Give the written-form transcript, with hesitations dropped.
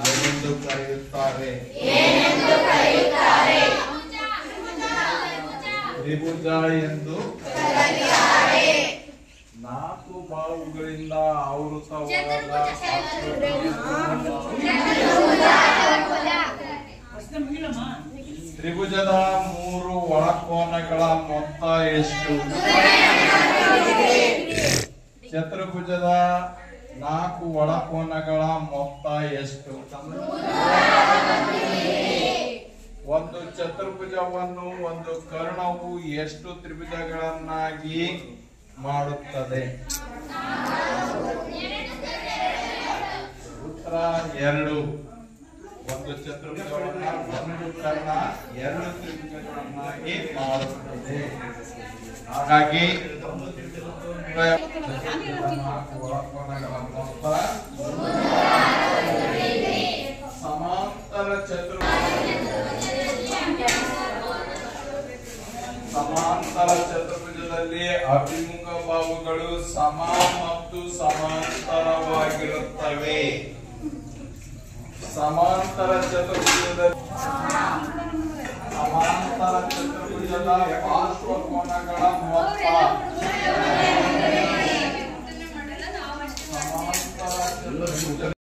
ಏನೆಂದು ಕರೆಯುತ್ತಾರೆ? ತ್ರಿಭುಜ ಎಂದು ನಾಲ್ಕು ಬಾಹುಗಳಿಂದ ಆವೃತವಾದ ತ್ರಿಭುಜದ 3 ಒಳಕೋನಗಳ ಮೊತ್ತ ಎಷ್ಟು? ಚತುರ್ಭುಜದ 4 ಒಳಕೋನಗಳ ಮೊತ್ತ ಎಷ್ಟು? ಒಂದು ಚತುರ್ಭುಜವನ್ನು ಒಂದು ಕರ್ಣವು ಎಷ್ಟು ತ್ರಿಭುಜಗಳನ್ನಾಗಿ ಮಾಡುತ್ತದೆ? ಉತ್ತರ 2. ಒಂದು ಚತುರ್ಭುಜವನ್ನ ಒಂದು ಕರ್ಣ 2 ತ್ರಿಭುಜಗಳನ್ನಾಗಿ ಮಾಡುತ್ತದೆ. ಹಾಗಾಗಿ ಒಳಕೋನಗಳ ಮೊತ್ತ ಸಮಾಂತರ ಚತುರ್ಭುಜದಲ್ಲಿ ಅಭಿಮುಖ ಬಾಹುಗಳು ಸಮ ಮತ್ತು ಸಮಾಂತರವಾಗಿರುತ್ತವೆ. ಸಮಾಂತರ ಚತುರ್ಭುಜದ ಪಾರ್ಶ್ವಕೋನಗಳ ಮೊತ್ತ ಸಮಾಂತರ ಚತುರ್ಭುಜ